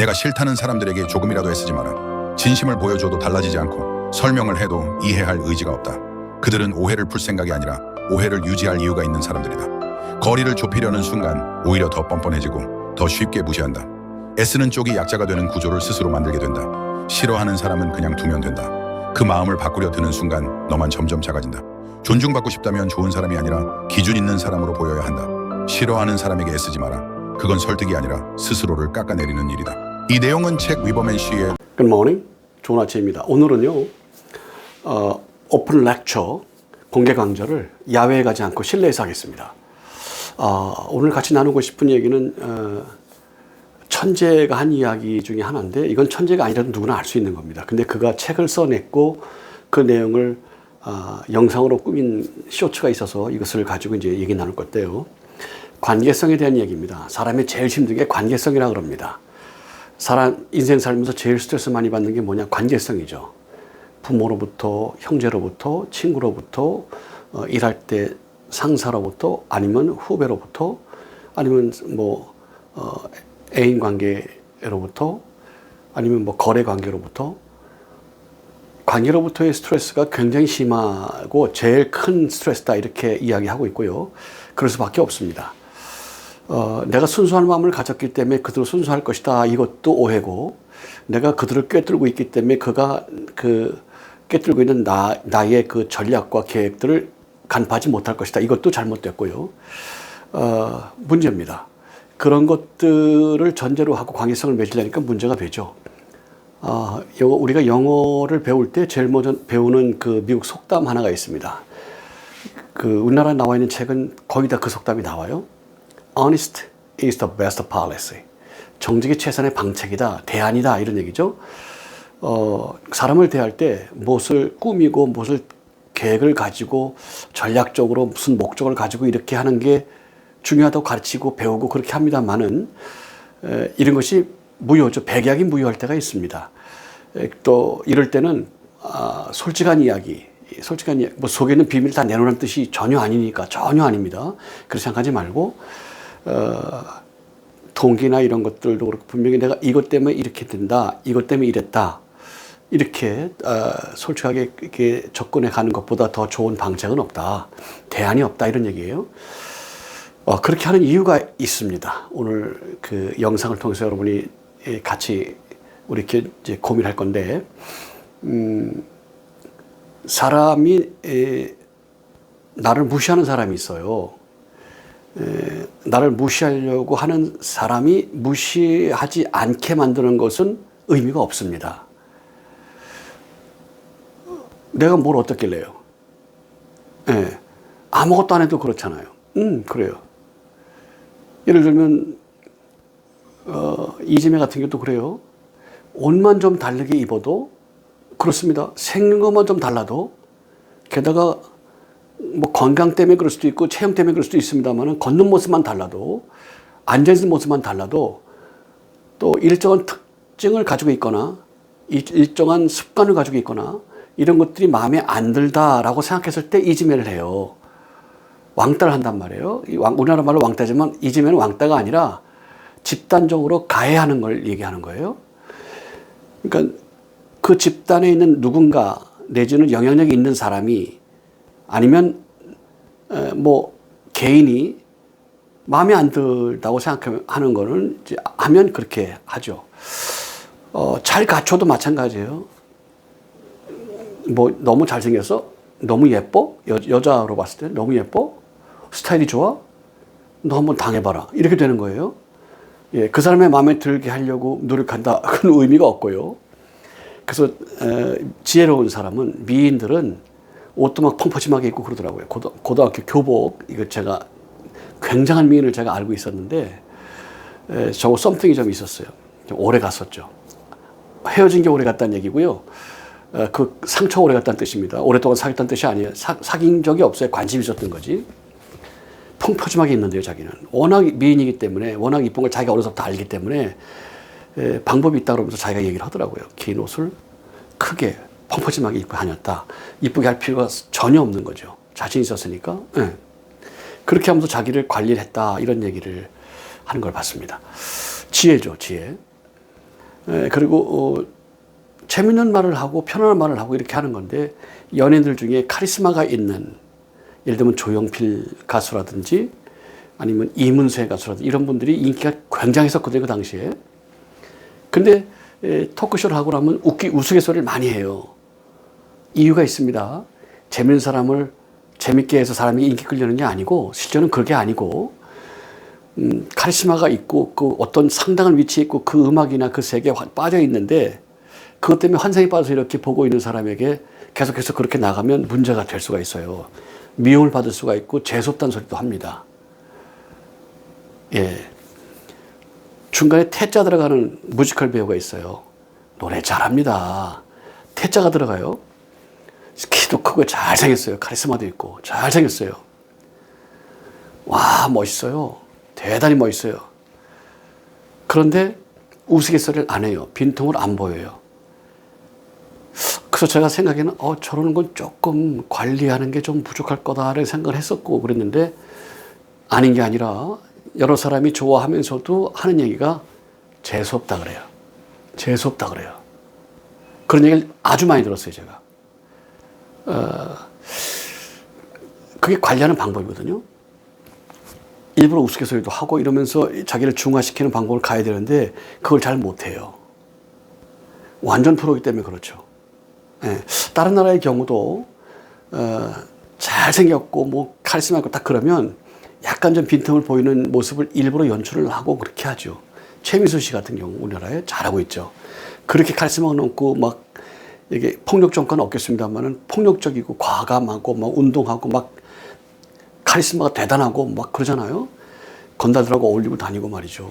내가 싫다는 사람들에게 조금이라도 애쓰지 마라. 진심을 보여줘도 달라지지 않고 설명을 해도 이해할 의지가 없다. 그들은 오해를 풀 생각이 아니라 오해를 유지할 이유가 있는 사람들이다. 거리를 좁히려는 순간 오히려 더 뻔뻔해지고 더 쉽게 무시한다. 애쓰는 쪽이 약자가 되는 구조를 스스로 만들게 된다. 싫어하는 사람은 그냥 두면 된다. 그 마음을 바꾸려 드는 순간 너만 점점 작아진다. 존중받고 싶다면 좋은 사람이 아니라 기준 있는 사람으로 보여야 한다. 싫어하는 사람에게 애쓰지 마라. 그건 설득이 아니라 스스로를 깎아내리는 일이다. 이 내용은 책 위버맨 시의 Good morning. 좋은 아침입니다. 오늘은요, 오픈 렉처, 공개 강좌를 야외에 가지 않고 실내에서 하겠습니다. 오늘 같이 나누고 싶은 얘기는 천재가 한 이야기 중에 하나인데, 이건 천재가 아니라도 누구나 알 수 있는 겁니다. 근데 그가 책을 써냈고 그 내용을 영상으로 꾸민 쇼츠가 있어서 이것을 가지고 이제 얘기 나눌 건데요. 관계성에 대한 얘기입니다. 사람이 제일 힘든 게 관계성이라고 그럽니다. 사람 인생 살면서 제일 스트레스 많이 받는 게 뭐냐? 관계성이죠. 부모로부터, 형제로부터, 친구로부터, 일할 때 상사로부터, 아니면 후배로부터, 아니면 애인 관계로부터, 아니면 거래 관계로부터. 관계로부터의 스트레스가 굉장히 심하고 제일 큰 스트레스다, 이렇게 이야기하고 있고요. 그럴 수밖에 없습니다. 내가 순수한 마음을 가졌기 때문에 그대로 순수할 것이다, 이것도 오해고, 내가 그들을 꿰뚫고 있기 때문에 그가 꿰뚫고 있는 나의 그 전략과 계획들을 간파하지 못할 것이다, 이것도 잘못됐고요. 문제입니다. 그런 것들을 전제로 하고 관계성을 맺으려니까 문제가 되죠. 우리가 영어를 배울 때 제일 먼저 배우는 그 미국 속담 하나가 있습니다. 우리나라에 나와 있는 책은 거의 다 그 속담이 나와요. Honest is the best policy. 정직이 최선의 방책이다, 대안이다, 이런 얘기죠. 사람을 대할 때 무엇을 꾸미고 무엇을 계획을 가지고 전략적으로 무슨 목적을 가지고 이렇게 하는 게 중요하다고 가르치고 배우고 그렇게 합니다만은, 이런 것이 무효죠. 백약이 무효할 때가 있습니다. 또 이럴 때는 솔직한 이야기, 속에 있는 비밀을 다 내놓으라는 뜻이 전혀 아니니까, 전혀 아닙니다. 그렇게 생각하지 말고, 동기나 이런 것들도 그렇고, 분명히 내가 이것 때문에 이렇게 된다, 이것 때문에 이랬다, 이렇게 솔직하게 이렇게 접근해 가는 것보다 더 좋은 방책은 없다, 대안이 없다, 이런 얘기예요. 그렇게 하는 이유가 있습니다. 오늘 그 영상을 통해서 여러분이 같이 우리 이렇게 이제 고민할 건데, 사람이 나를 무시하는 사람이 있어요. 나를 무시하려고 하는 사람이 무시하지 않게 만드는 것은 의미가 없습니다. 내가 뭘 어떻길래요? 아무것도 안 해도 그렇잖아요. 그래요. 예를 들면 이지매 같은 경우도 그래요. 옷만 좀 다르게 입어도 그렇습니다. 생긴 것만 좀 달라도, 게다가 건강 때문에 그럴 수도 있고 체형 때문에 그럴 수도 있습니다만, 걷는 모습만 달라도, 앉아있는 모습만 달라도, 또 일정한 특징을 가지고 있거나 일정한 습관을 가지고 있거나 이런 것들이 마음에 안 들다라고 생각했을 때 이지매를 해요. 왕따를 한단 말이에요. 우리나라 말로 왕따지만 이지매는 왕따가 아니라 집단적으로 가해하는 걸 얘기하는 거예요. 그러니까 그 집단에 있는 누군가 내지는 영향력이 있는 사람이, 아니면 개인이 마음에 안 들다고 생각하는 거는 이제 하면 그렇게 하죠. 잘 갖춰도 마찬가지예요. 너무 잘생겼어? 너무 예뻐? 여자로 봤을 때 너무 예뻐? 스타일이 좋아? 너 한번 당해봐라, 이렇게 되는 거예요. 그 사람의 마음에 들게 하려고 노력한다, 그런 의미가 없고요. 그래서 지혜로운 사람은, 미인들은 옷도 막 펑퍼짐하게 입고 그러더라고요. 고등학교 교복, 이거 제가 굉장한 미인을 제가 알고 있었는데, 저거 썸띵이 좀 있었어요. 좀 오래 갔었죠. 헤어진 게 오래 갔다는 얘기고요. 그 상처가 오래 갔다는 뜻입니다. 오랫동안 사귀었다는 뜻이 아니에요. 사귄 적이 없어요. 관심이 있었던 거지. 펑퍼짐하게 입는데요, 자기는. 워낙 미인이기 때문에, 워낙 이쁜 걸 자기가 어려서부터 알기 때문에 방법이 있다 그러면서 자기가 얘기를 하더라고요. 긴 옷을 크게 펑퍼짐하게 입고 다녔다. 이쁘게 할 필요가 전혀 없는 거죠. 자신 있었으니까. 그렇게 하면서 자기를 관리를 했다, 이런 얘기를 하는 걸 봤습니다. 지혜죠, 지혜. 그리고 재밌는 말을 하고 편안한 말을 하고 이렇게 하는 건데 연예인들 중에 카리스마가 있는 예를 들면 조용필 가수라든지 아니면 이문세 가수라든지 이런 분들이 인기가 굉장했었거든요, 그 당시에. 근데 토크쇼를 하고 나면 우스갯소리를 많이 해요. 이유가 있습니다. 재밌는 사람을 재밌게 해서 사람이 인기 끌려는 게 아니고 실제는 그게 아니고 카리스마가 있고 그 어떤 상당한 위치에 있고 그 음악이나 그 세계에 빠져 있는데 그것 때문에 환상에 빠져서 이렇게 보고 있는 사람에게 계속해서 그렇게 나가면 문제가 될 수가 있어요. 미움을 받을 수가 있고 재수없다는 소리도 합니다. 예. 중간에 태자 들어가는 뮤지컬 배우가 있어요. 노래 잘합니다. 태자가 들어가요. 키도 크고 잘생겼어요. 카리스마도 있고 잘생겼어요. 와, 멋있어요. 대단히 멋있어요. 그런데 우스갯소리를 안 해요. 빈통을 안 보여요. 그래서 제가 생각에는 저러는 건 조금 관리하는 게 좀 부족할 거다라는 생각을 했었고 그랬는데 아닌 게 아니라 여러 사람이 좋아하면서도 하는 얘기가 재수없다 그래요. 재수없다 그래요. 그런 얘기를 아주 많이 들었어요, 제가. 그게 관리하는 방법이거든요. 일부러 우스갯소리도 하고 이러면서 자기를 중화시키는 방법을 가야 되는데 그걸 잘 못해요. 완전 프로이기 때문에 그렇죠. 예. 다른 나라의 경우도 잘생겼고 뭐 카리스마 있고 딱 그러면 약간 좀 빈틈을 보이는 모습을 일부러 연출을 하고 그렇게 하죠. 최민수 씨 같은 경우 우리나라에 잘하고 있죠. 그렇게 카리스마가 넘고 막 이게 폭력 정권은 없겠습니다만은 폭력적이고 과감하고 막 운동하고 막 카리스마가 대단하고 막 그러잖아요. 건달들하고 어울리고 다니고 말이죠.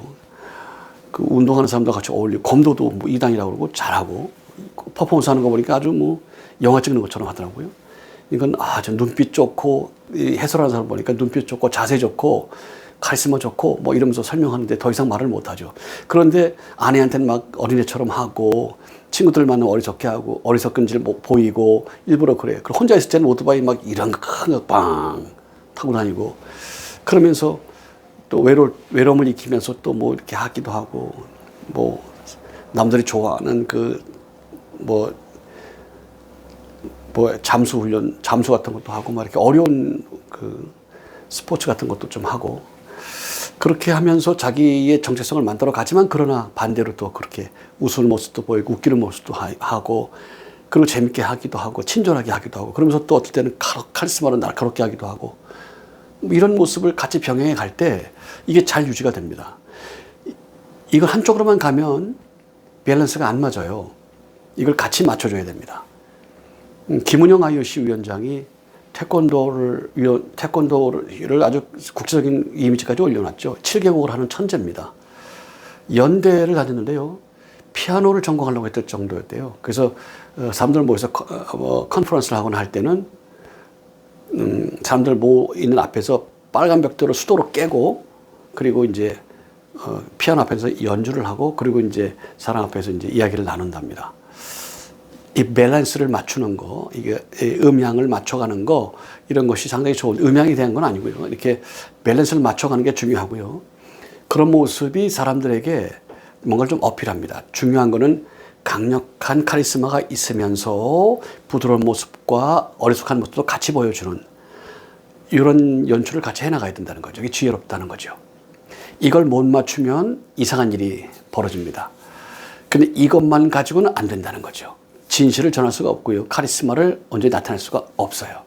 그 운동하는 사람도 같이 어울리고 검도도 뭐 2단이라고 그러고 잘하고 퍼포먼스 하는 거 보니까 아주 뭐 영화 찍는 것처럼 하더라고요. 이건 저 눈빛 좋고 해설하는 사람 보니까 눈빛 좋고 자세 좋고 카리스마 좋고 뭐 이러면서 설명하는데 더 이상 말을 못하죠. 그런데 아내한테는 막 어린애처럼 하고 친구들 만나면 어리석게 하고 어리석은지를 보이고 일부러 그래요. 그리고 혼자 있을 때는 오토바이 막 이런 큰 거 빵 타고 다니고 그러면서 또 외로움을 익히면서 또 뭐 이렇게 하기도 하고 뭐 남들이 좋아하는 잠수 같은 것도 하고 막 이렇게 어려운 그 스포츠 같은 것도 좀 하고 그렇게 하면서 자기의 정체성을 만들어 가지만 그러나 반대로 또 그렇게 웃을 모습도 보이고 웃기는 모습도 하고 그리고 재밌게 하기도 하고 친절하게 하기도 하고 그러면서 또 어떨 때는 카리스마로 날카롭게 하기도 하고 이런 모습을 같이 병행해 갈 때 이게 잘 유지가 됩니다. 이걸 한쪽으로만 가면 밸런스가 안 맞아요. 이걸 같이 맞춰줘야 됩니다. 김은영 IOC 위원장이 태권도를 아주 국제적인 이미지까지 올려놨죠. 7개국을 하는 천재입니다. 연대를 다녔는데요. 피아노를 전공하려고 했을 정도였대요. 그래서 사람들 모여서 컨퍼런스를 하거나 할 때는 사람들 있는 앞에서 빨간 벽돌을 수도로 깨고 그리고 이제 피아노 앞에서 연주를 하고 그리고 이제 사람 앞에서 이제 이야기를 나눈답니다. 이 밸런스를 맞추는 거, 이게 음향을 맞춰가는 거 이런 것이 상당히 좋은 음향이 대한 건 아니고요. 이렇게 밸런스를 맞춰가는 게 중요하고요. 그런 모습이 사람들에게 뭔가를 좀 어필합니다. 중요한 거는 강력한 카리스마가 있으면서 부드러운 모습과 어리숙한 모습도 같이 보여주는 이런 연출을 같이 해나가야 된다는 거죠. 이게 지혜롭다는 거죠. 이걸 못 맞추면 이상한 일이 벌어집니다. 근데 이것만 가지고는 안 된다는 거죠. 진실을 전할 수가 없고요. 카리스마를 언제 나타낼 수가 없어요.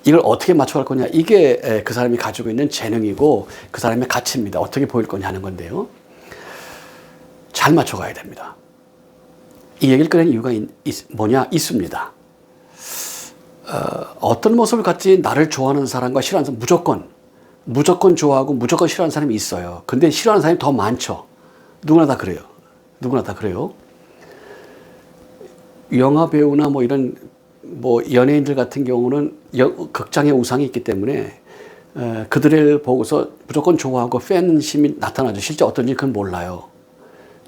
이걸 어떻게 맞춰갈 거냐. 이게 그 사람이 가지고 있는 재능이고 그 사람의 가치입니다. 어떻게 보일 거냐 하는 건데요. 잘 맞춰가야 됩니다. 이 얘기를 꺼낸 이유가 있습니다. 어떤 모습을 갖지 나를 좋아하는 사람과 싫어하는 사람 무조건 좋아하고 무조건 싫어하는 사람이 있어요. 근데 싫어하는 사람이 더 많죠. 누구나 다 그래요. 누구나 다 그래요. 영화 배우나 뭐 이런 연예인들 같은 경우는 극장의 우상이 있기 때문에 그들을 보고서 무조건 좋아하고 팬심이 나타나죠. 실제 어떤지 그건 몰라요.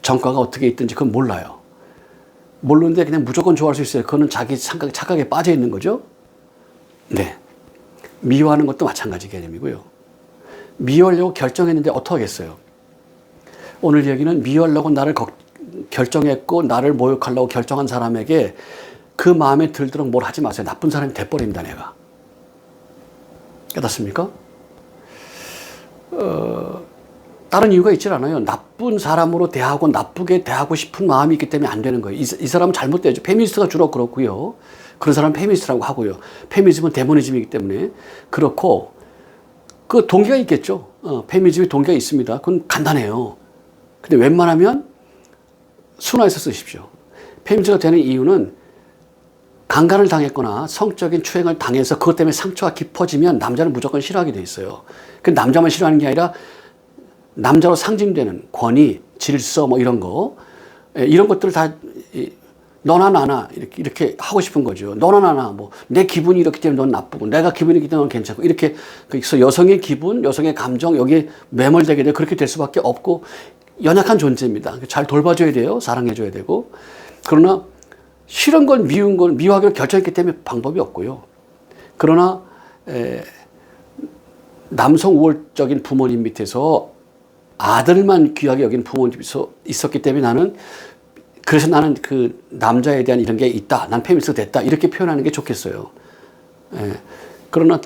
정과가 어떻게 있든지 그건 몰라요. 모르는데 그냥 무조건 좋아할 수 있어요. 그거는 자기 착각에 빠져 있는 거죠. 네. 미워하는 것도 마찬가지 개념이고요. 미워하려고 결정했는데 어떡하겠어요. 오늘 얘기는 미워하려고 나를 결정했고 나를 모욕하려고 결정한 사람에게 그 마음에 들도록 뭘 하지 마세요. 나쁜 사람이 돼버립니다, 내가. 깨닫습니까? 다른 이유가 있질 않아요. 나쁜 사람으로 대하고 나쁘게 대하고 싶은 마음이 있기 때문에 안 되는 거예요. 이 사람은 잘못되죠. 페미니스트가 주로 그렇고요. 그런 사람은 페미니스트라고 하고요. 페미니즘은 데모니즘이기 때문에 그렇고 그 동기가 있겠죠. 페미니즘의 동기가 있습니다. 그건 간단해요. 근데 웬만하면 순화해서 쓰십시오. 페미니스트가 되는 이유는 강간을 당했거나 성적인 추행을 당해서 그것 때문에 상처가 깊어지면 남자는 무조건 싫어하게 돼 있어요. 그 남자만 싫어하는 게 아니라 남자로 상징되는 권위, 질서 뭐 이런 거, 이런 것들을 다 너나 나나 이렇게 하고 싶은 거죠. 너나 나나 뭐 내 기분이 이렇기 때문에 넌 나쁘고 내가 기분이 이렇기 때문에 넌 괜찮고 이렇게 그래서 여성의 기분, 여성의 감정 여기에 매몰되게 돼 그렇게 될 수밖에 없고 연약한 존재입니다. 잘 돌봐줘야 돼요. 사랑해줘야 되고. 그러나 싫은 건 미운 건 미워하기로 결정했기 때문에 방법이 없고요. 그러나 남성 우월적인 부모님 밑에서 아들만 귀하게 여기는 부모님이 있었기 때문에 나는 그래서 나는 그 남자에 대한 이런 게 있다. 난 페미니스트가 됐다. 이렇게 표현하는 게 좋겠어요. 그러나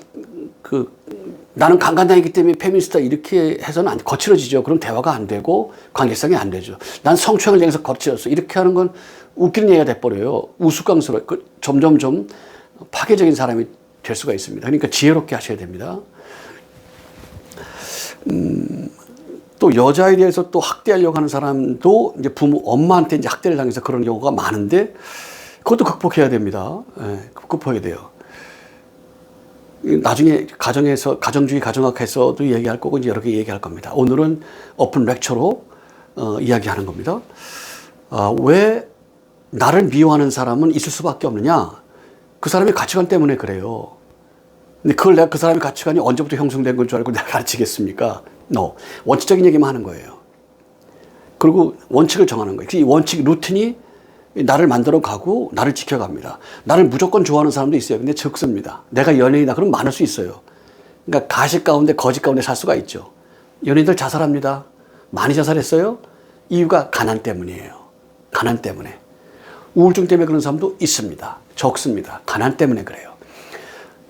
나는 강간당했기 때문에 페미니스트다 이렇게 해서는 거칠어지죠. 그럼 대화가 안 되고 관계성이 안 되죠. 난 성추행을 당해서 거칠었어. 이렇게 하는 건 웃기는 얘기가 돼버려요. 우스꽝스러워. 점점점 파괴적인 사람이 될 수가 있습니다. 그러니까 지혜롭게 하셔야 됩니다. 또 여자에 대해서 또 학대하려고 하는 사람도 이제 엄마한테 이제 학대를 당해서 그런 경우가 많은데 그것도 극복해야 됩니다. 극복해야 돼요. 나중에 가정주의 가정학에서도 얘기할 거고 이제 여러 개 얘기할 겁니다. 오늘은 오픈 렉처로 이야기하는 겁니다. 왜 나를 미워하는 사람은 있을 수밖에 없느냐? 그 사람의 가치관 때문에 그래요. 근데 그걸 내가 그 사람의 가치관이 언제부터 형성된 건 줄 알고 내가 가르치겠습니까? 원칙적인 얘기만 하는 거예요. 그리고 원칙을 정하는 거예요. 이 원칙, 루틴이 나를 만들어 가고 나를 지켜갑니다. 나를 무조건 좋아하는 사람도 있어요. 근데 적습니다. 내가 연예인이다. 그럼 많을 수 있어요. 그러니까 가식 가운데 거짓 가운데 살 수가 있죠. 연예인들 자살합니다. 많이 자살했어요? 이유가 가난 때문이에요. 가난 때문에. 우울증 때문에 그런 사람도 있습니다. 적습니다. 가난 때문에 그래요.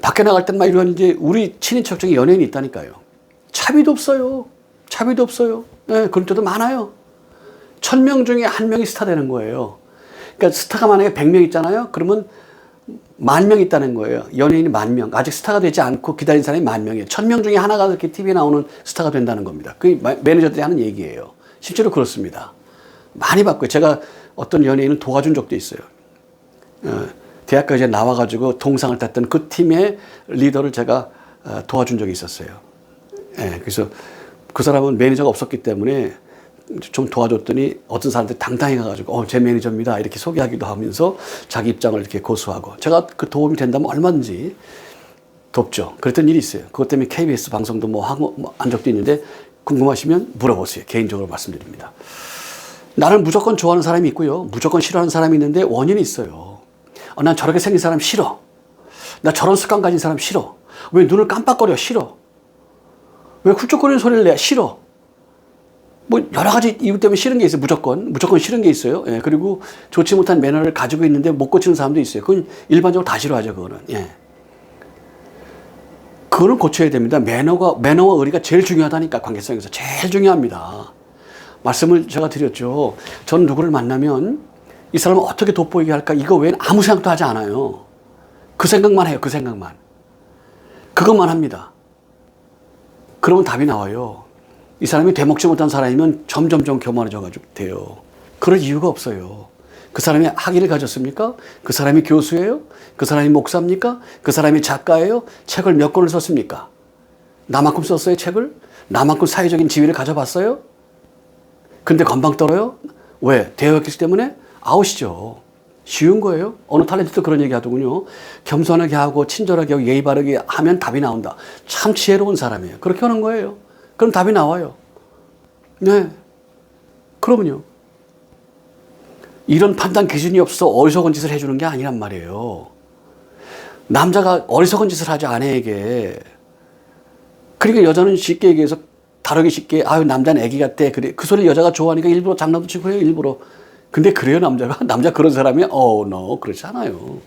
밖에 나갈 땐 막 이런 이제 우리 친인척 중에 연예인이 있다니까요. 차비도 없어요. 차비도 없어요. 네, 그런 때도 많아요. 1000명 중에 1명이 스타 되는 거예요. 그러니까 스타가 만약에 100명 있잖아요. 그러면 10,000명 있다는 거예요. 연예인이 10,000명. 아직 스타가 되지 않고 기다린 사람이 10,000명이에요. 1000명 중에 하나가 이렇게 TV에 나오는 스타가 된다는 겁니다. 그게 매니저들이 하는 얘기예요. 실제로 그렇습니다. 많이 봤고요. 제가 어떤 연예인을 도와준 적도 있어요. 대학까지 나와가지고 동상을 탔던 그 팀의 리더를 제가 도와준 적이 있었어요. 그래서 그 사람은 매니저가 없었기 때문에 좀 도와줬더니 어떤 사람들이 당당히 가가지고 제 매니저입니다 이렇게 소개하기도 하면서 자기 입장을 이렇게 고수하고 제가 그 도움이 된다면 얼마든지 돕죠. 그랬던 일이 있어요. 그것 때문에 KBS 방송도 한 적도 있는데 궁금하시면 물어보세요. 개인적으로 말씀드립니다. 나를 무조건 좋아하는 사람이 있고요. 무조건 싫어하는 사람이 있는데 원인이 있어요. 난 저렇게 생긴 사람 싫어. 나 저런 습관 가진 사람 싫어. 왜 눈을 깜빡거려? 싫어. 왜 훌쩍거리는 소리를 내? 싫어. 뭐 여러 가지 이유 때문에 싫은 게 있어요. 무조건 싫은 게 있어요. 그리고 좋지 못한 매너를 가지고 있는데 못 고치는 사람도 있어요. 그건 일반적으로 다 싫어하죠. 그거는. 그거는 고쳐야 됩니다. 매너와 의리가 제일 중요하다니까. 관계성에서 제일 중요합니다. 말씀을 제가 드렸죠. 전 누구를 만나면 이 사람을 어떻게 돋보이게 할까? 이거 외에는 아무 생각도 하지 않아요. 그 생각만 해요. 그 생각만. 그것만 합니다. 그러면 답이 나와요. 이 사람이 되먹지 못한 사람이면 점점점 교만해져가지고 돼요. 그럴 이유가 없어요. 그 사람이 학위를 가졌습니까? 그 사람이 교수예요? 그 사람이 목사입니까? 그 사람이 작가예요? 책을 몇 권을 썼습니까? 나만큼 썼어요, 책을? 나만큼 사회적인 지위를 가져봤어요? 근데 건방 떨어요? 왜? 대여했기 때문에? 아웃이죠. 쉬운 거예요. 어느 탤런트도 그런 얘기 하더군요. 겸손하게 하고 친절하게 하고 예의 바르게 하면 답이 나온다. 참 지혜로운 사람이에요. 그렇게 하는 거예요. 그럼 답이 나와요. 네. 그러면요. 이런 판단 기준이 없어 어리석은 짓을 해주는 게 아니란 말이에요. 남자가 어리석은 짓을 하죠, 아내에게. 그러니까 여자는 쉽게 얘기해서 다루기 쉽게, 남자는 애기 같대. 그래. 그 소리를 여자가 좋아하니까 일부러 장난도 치고 해요, 일부러. 근데 그래요, 남자가? 남자 그런 사람이? no. 그렇지 않아요.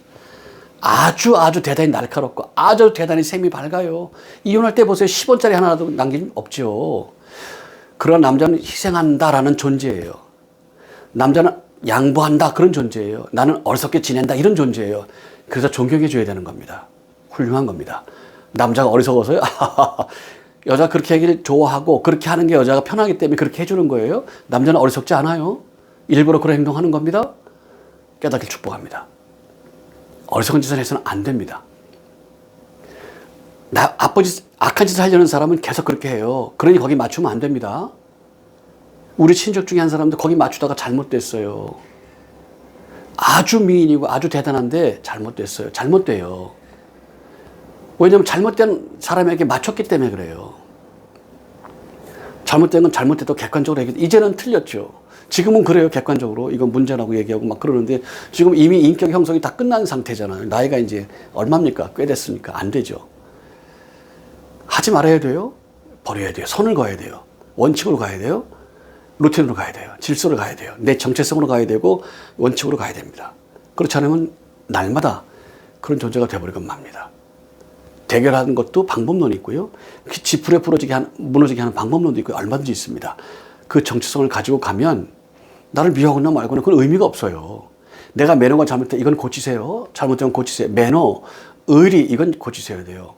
아주 대단히 날카롭고 아주 대단히 셈이 밝아요. 이혼할 때 보세요. 10원짜리 하나라도 남김 없죠. 그런 남자는 희생한다라는 존재예요. 남자는 양보한다 그런 존재예요. 나는 어리석게 지낸다 이런 존재예요. 그래서 존경해 줘야 되는 겁니다. 훌륭한 겁니다. 남자가 어리석어서요? 여자 그렇게 하기를 좋아하고 그렇게 하는 게 여자가 편하기 때문에 그렇게 해주는 거예요. 남자는 어리석지 않아요. 일부러 그런 행동하는 겁니다. 깨닫길 축복합니다. 어리석은 짓을 해서는 안 됩니다. 악한 짓을 하려는 사람은 계속 그렇게 해요. 그러니 거기 맞추면 안 됩니다. 우리 친척 중에 한 사람도 거기 맞추다가 잘못됐어요. 아주 미인이고 아주 대단한데 잘못됐어요. 잘못돼요. 왜냐하면 잘못된 사람에게 맞췄기 때문에 그래요. 잘못된 건 잘못돼도 객관적으로 얘기해. 이제는 틀렸죠. 지금은 그래요. 객관적으로. 이건 문제라고 얘기하고 막 그러는데 지금 이미 인격 형성이 다 끝난 상태잖아요. 나이가 이제 얼마입니까? 꽤 됐으니까. 안 되죠. 하지 말아야 돼요. 버려야 돼요. 선을 그어야 돼요. 원칙으로 가야 돼요. 루틴으로 가야 돼요. 질서로 가야 돼요. 내 정체성으로 가야 되고 원칙으로 가야 됩니다. 그렇지 않으면 날마다 그런 존재가 돼버리건 맙니다. 대결하는 것도 방법론이 있고요. 지푸레 무너지게 하는 방법론도 있고요. 얼마든지 있습니다. 그 정체성을 가지고 가면 나를 미워하거나 말거나 그건 의미가 없어요. 내가 매너가 잘못돼 이건 고치세요. 잘못되면 고치세요. 매너, 의리 이건 고치셔야 돼요.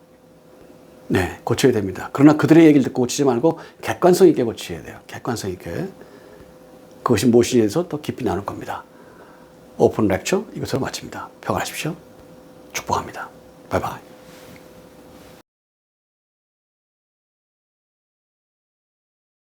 네, 고쳐야 됩니다. 그러나 그들의 얘기를 듣고 고치지 말고 객관성 있게 고쳐야 돼요. 객관성 있게. 그것이 무엇인지에 대해서 더 깊이 나눌 겁니다. 오픈 렉처 이것으로 마칩니다. 평안하십시오. 축복합니다. 바이바이.